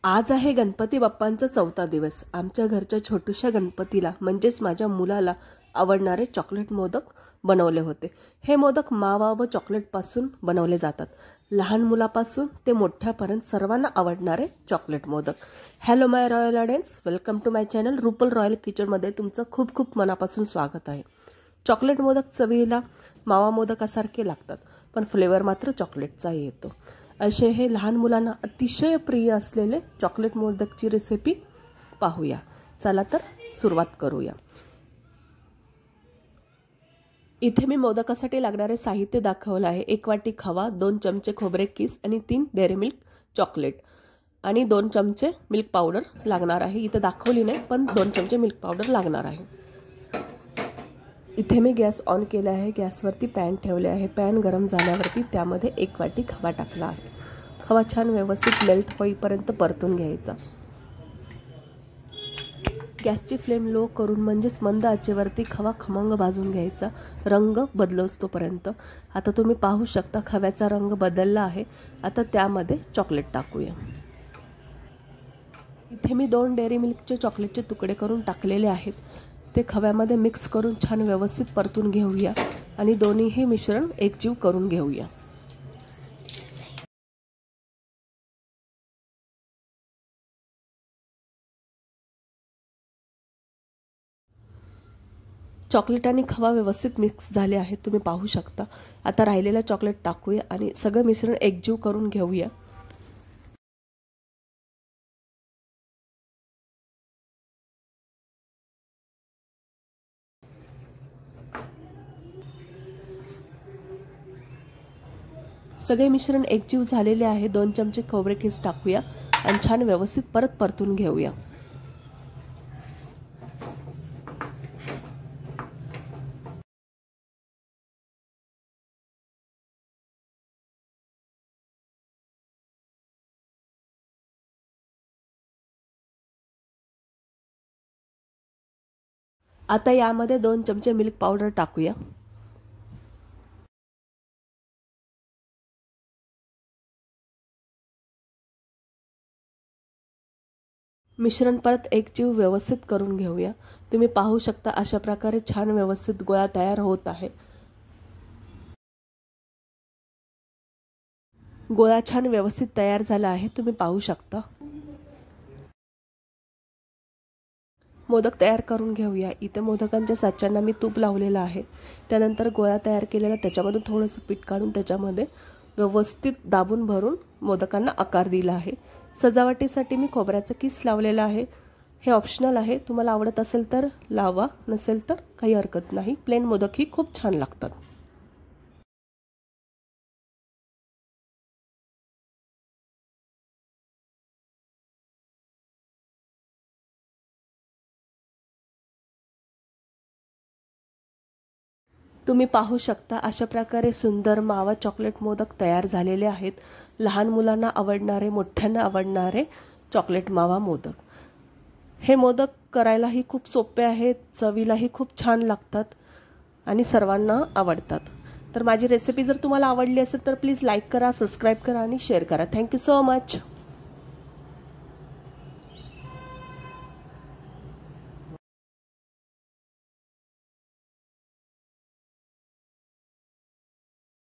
आज आहे गणपती बाप्पांचा 4था दिवस। आमच्या घरच्या छोटूशा गणपतीला म्हणजेच माझ्या मुलाला आवडणारे चॉकलेट मोदक बनवले होते। हे मोदक मावा व चॉकलेट पासून बनवले जातात। लहान मुलापासून ते मोठ्यापर्यंत सर्वांना आवडणारे chocolate modak. Hello my royal audience, welcome to my channel Rupal royal kitchen मध्ये तुमचं खूप खूप मनापासून स्वागत आहे। चॉकलेट मोदक चवीला मावा मोदकासारखे लागतात, पण फ्लेवर मात्र चॉकलेटचा येतो। असे हे लहान मुलांना अतिशय प्रिय असलेले चॉकलेट मोदकची रेसिपी पाहूया। चला तर सुरुवात करूया। इथे मी मोदकासाठी लागणारे साहित्य दाखवले आहे। 1 वाटी खवा, 2 चमचे खोबरे किस आणि 3 डेअरी मिल्क चॉकलेट आणि 2 चमचे मिल्क पावडर लागणार आहे। इथे दाखवली नाही, पण 2 चमचे मिल्क पावडर लागणार आहे। इथे मी गॅस ऑन केला आहे। गॅसवरती पॅन ठेवले आहे। पॅन गरम झाल्यावरती त्यामध्ये 1 वाटी खवा टाकला आहे। खवा छान व्यवस्थित मेल्ट होईपर्यंत परतून घ्यायचा। गॅसची फ्लेम लो करून म्हणजेच मंद आचेवरती खवा खमंग भाजून घ्यायचा, रंग बदलतो तोपर्यंत। आता तुम्ही पाहू शकता खव्याचा रंग बदलला आहे। आता त्यामध्ये चॉकलेट टाकूया। इथे मी 2 डेअरी मिल्कचे चॉकलेटचे तुकडे करून टाकलेले आहेत। ते खव्यामध्ये मिक्स करून छान व्यवस्थित परतून घेऊया आणि दोन्हीही मिश्रण एकजीव करून घेऊया। चॉकलेट आणि खवा व्यवस्थित मिक्स झाले आहेत, तुम्ही पाहू शकता। आता राहिलेला चॉकलेट टाकूया आणि सगळं मिश्रण एकजीव करून घेऊया। सगळे मिश्रण एकजीव झालेले आहे। 2 चमचे खोबरे किस टाकूया आणि छान व्यवस्थित परतून घेऊया। आता यामध्ये 2 चमचे मिल्क पावडर टाकूया। मिश्रण परत एकजीव व्यवस्थित करून घेऊया। तुम्ही पाहू शकता अशा प्रकारे छान व्यवस्थित गोळा तयार होत आहे। गोळा छान व्यवस्थित तयार झाला आहे, तुम्ही पाहू शकता। मोदक तयार करून घेऊया। इथे मोदकांच्या साच्यांना मी तूप लावलेलं आहे। त्यानंतर गोळा तयार केलेला त्याच्यामधून थोडंसं पीठ काढून त्याच्यामध्ये व्यवस्थित दाबून भरून मोदकांना आकार दिला आहे। सजावटीसाठी मी खोबऱ्याचा किस लावलेला आहे। हे ऑप्शनल आहे, तुम्हाला आवडत असेल तर लावा, नसेल तर काही हरकत नाही। प्लेन मोदक ही खूप छान लागतात। तुम्ही पाहू शकता अशा प्रकारे सुंदर मावा चॉकलेट मोदक तयार झालेले आहेत। लहान मुलांना आवडणारे, मोठ्यांना आवडणारे चॉकलेट मावा मोदक। हे मोदक करायलाही खूप सोपे आहेत, चवीलाही खूप छान लागतात आणि सर्वांना आवडतात। तर माझी रेसिपी जर तुम्हाला आवडली असेल तर प्लीज लाईक करा, सबस्क्राइब करा आणि शेअर करा। Thank you so much.